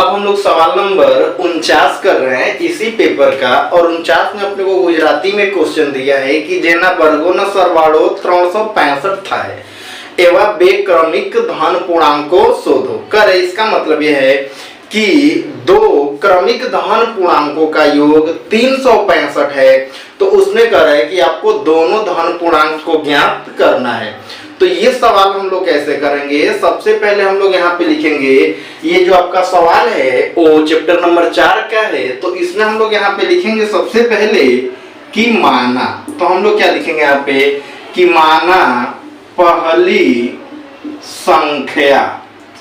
अब हम लोग सवाल नंबर 49 कर रहे हैं इसी पेपर का। और 49 में अपने को गुजराती में क्वेश्चन दिया है कि जेना वर्गोना सरवाळो 365 થાય एवं बे क्रमिक धन पूर्णांकों शोधो करे। इसका मतलब यह है कि दो क्रमिक धन पूर्णांकों का योग 365 है। तो उसने कहा है कि आपको दोनों धन पूर्णांक को ज्ञात करना है। तो ये सवाल हम लोग कैसे करेंगे, सबसे पहले हम लोग यहाँ पे लिखेंगे ये जो आपका सवाल है वो चैप्टर नंबर 4 का है। तो इसमें हम लोग यहाँ पे लिखेंगे सबसे पहले कि माना। तो हम लोग क्या लिखेंगे यहाँ पे कि माना पहली संख्या।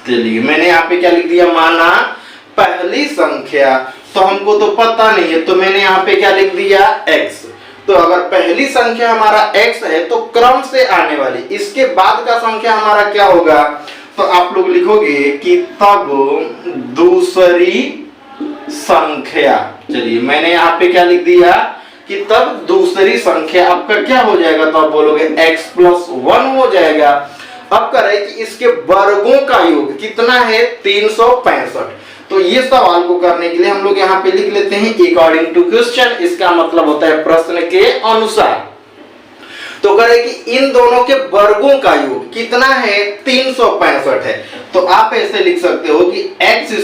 चलिए मैंने यहाँ पे क्या लिख दिया, माना पहली संख्या। तो हमको तो पता नहीं है तो मैंने यहाँ पे क्या लिख दिया x। तो अगर पहली संख्या हमारा x है तो क्रम से आने वाली इसके बाद का संख्या हमारा क्या होगा, तो आप लोग लिखोगे कि तब दूसरी संख्या। चलिए मैंने यहाँ पे क्या लिख दिया कि तब दूसरी संख्या आपका क्या हो जाएगा, तो आप बोलोगे x + 1 हो जाएगा। अब करें कि इसके वर्गों का योग कितना है 365। तो ये सवाल को करने के लिए हम लोग यहाँ पे लिख लेते हैं अकॉर्डिंग टू क्वेश्चन। इसका मतलब होता है प्रश्न के अनुसार। तो करें कि इन दोनों के वर्गों का योग कितना है 365 है। तो आप ऐसे लिख सकते हो कि x² +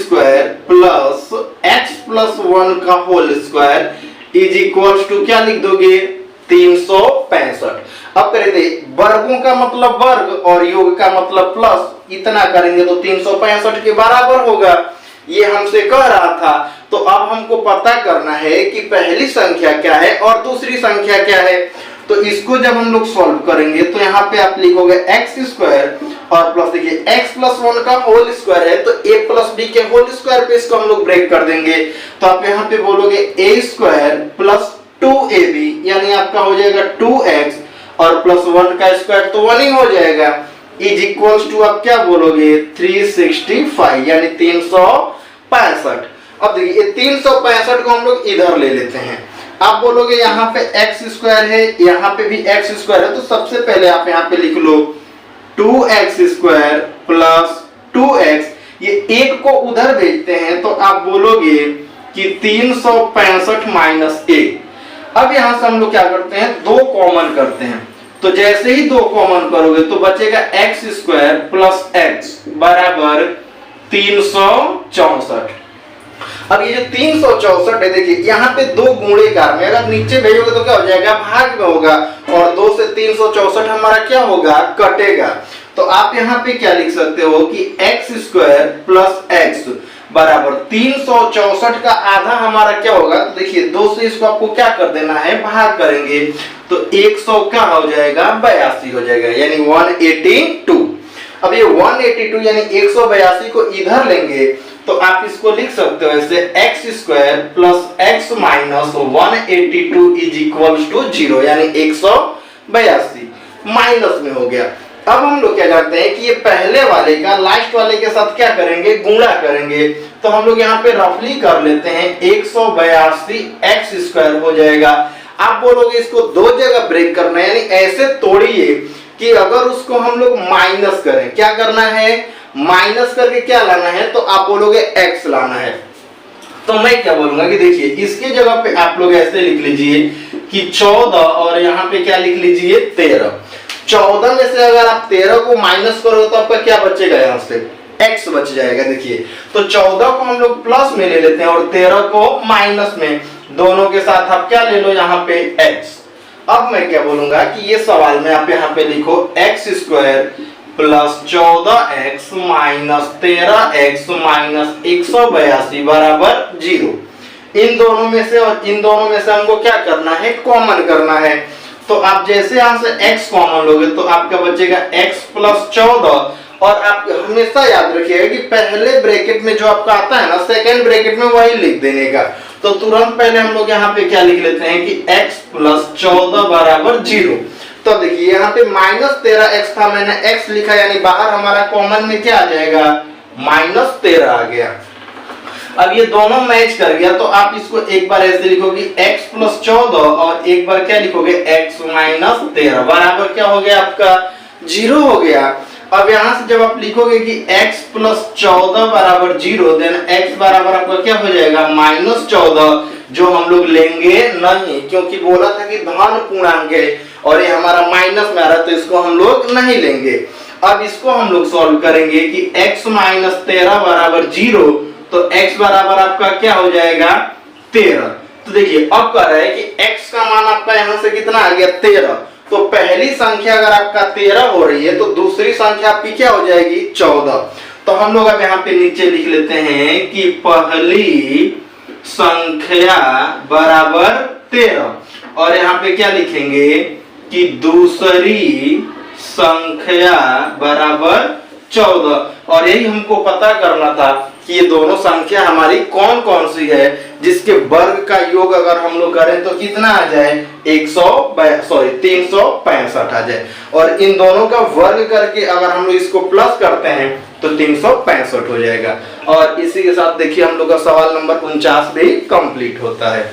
x + 1 का whole square is equal to क्या लिख दोगे 365। अब करें वर्गों का मतलब वर्ग और योग का मतलब प्लस, इतना करेंगे तो 365 के बराबर होगा। ये हमसे कह रहा था। तो अब हमको पता करना है कि पहली संख्या क्या है और दूसरी संख्या क्या है। तो इसको जब हम लोग सॉल्व करेंगे तो यहाँ पे आप लिखोगे x² और प्लस देखिए x + 1 का होल स्क्वायर है तो a + b के होल स्क्वायर पे इसको हम लोग ब्रेक कर देंगे। तो आप यहाँ पे बोलोगे a² + 2ab यानी आपका हो जाएगा 2x और +1 का स्क्वायर तो 1 ही हो जाएगा इज इक्वल्स टू आप क्या बोलोगे 365 यानी 365। अब देखिए 365 को हम लोग इधर ले लेते हैं। आप बोलोगे यहाँ पे x² है यहाँ पे भी x² है। तो सबसे पहले आप यहाँ पे लिख लो 2x² + 2x, ये एक को उधर भेजते हैं तो आप बोलोगे कि 365 - 1। अब यहाँ से हम लोग क्या करते हैं, दो कॉमन करते हैं। तो जैसे ही दो कॉमन करोगे तो बचेगा x² + x बराबर 364। अब ये जो 364 है देखिए यहाँ पे दो गुणेकार में अगर नीचे भेजोगे तो क्या हो जाएगा भाग में होगा और 2 से 364 हमारा क्या होगा कटेगा। तो आप यहाँ पे क्या लिख सकते हो कि x² + x बराबर 364 का आधा हमारा क्या होगा, तो देखिए 2 से इसको आपको क्या कर देना है भाग करेंगे तो 100 क्या हो जाएगा 82 हो जाएगा यानी 182। अब ये 182 यानी 182 को इधर लेंगे तो आप इसको लिख सकते हो ऐसे x² + x - 182 is equals to 0 यानी 182 माइनस में हो गया। अब हम लोग क्या करते हैं कि ये पहले वाले का लास्ट वाले के साथ क्या करेंगे गुणा करेंगे। तो हम लोग यहाँ पे रफली कर लेते हैं 182 x² हो जाएगा। आप बोलोगे इसको दो जगह ब्रेक करना है यानी ऐसे तोड़िए कि अगर उसको हम लोग माइनस करें, क्या करना है माइनस करके क्या लाना है, तो आप बोलोगे x लाना है। तो मैं क्या बोलूंगा कि देखिए इसके जगह पे आप लोग ऐसे लिख लीजिए कि 14 और यहाँ पे क्या लिख लीजिए 13। 14 में से अगर आप 13 को माइनस करोगे तो आपका क्या बचेगा, यहाँ से x बच जाएगा। देखिए तो 14 को हम लोग प्लस में ले लेते हैं और 13 को माइनस में, दोनों के साथ आप क्या ले लो यहाँ पे x। अब मैं क्या बोलूंगा कि ये सवाल में आप यहाँ पे लिखो x² + 14x - 13x - 182 बराबर 0। इन दोनों में से और इन दोनों में से हमको क्या करना है कॉमन करना है। तो आप जैसे यहाँ से x कॉमन लोगे तो आपका बचेगा x + 14। और आप हमेशा याद रखिएगा कि पहले ब्रैकेट में जो आपका आता है ना सेकंड ब्रैकेट में वही लिख देने का। तो तुरंत पहले हम लोग यहाँ पे क्या लिख लेते हैं कि x + 14 बराबर 0। तो देखिए यहाँ पे -13x था, मैंने x लिखा यानी बाहर हमारा कॉमन में क्या आ जाएगा -13 आ गया। अब ये दोनों मैच कर गया तो आप इसको एक बार ऐसे लिखोगे x + 14 और एक बार क्या लिखोगे x - 13 बराबर क्या हो गया आपका 0 हो गया। अब यहाँ से जब आप लिखोगे कि x प्लस 14 बराबर 0, देन x बराबर आपका क्या हो जाएगा -14, जो हम लोग लेंगे नहीं, क्योंकि बोला था कि धन पूर्णांक है और ये हमारा माइनस में आ रहा है, तो इसको हम लोग नहीं लेंगे। अब इसको हम लोग सॉल्व करेंगे कि x माइनस 13 बराबर 0, तो x बराबर आपका क्या हो जाएगा 13। तो देखिए अब कह रहा है कि x का मान आपका यहाँ से कितना आ गया 13, तो पहली संख्या अगर आपका 13 हो रही है तो दूसरी संख्या आपकी क्या हो जाएगी 14। तो हम लोग अब यहाँ पे नीचे लिख लेते हैं कि पहली संख्या बराबर 13 और यहाँ पे क्या लिखेंगे कि दूसरी संख्या बराबर 14। और यही हमको पता करना था कि ये दोनों संख्या हमारी कौन कौन सी है जिसके वर्ग का योग अगर हम लोग करें तो कितना आ जाए 365 आ जाए, और इन दोनों का वर्ग करके अगर हम लोग इसको प्लस करते हैं तो 365 हो जाएगा। और इसी के साथ देखिए हम लोग का सवाल नंबर 49 भी कंप्लीट होता है।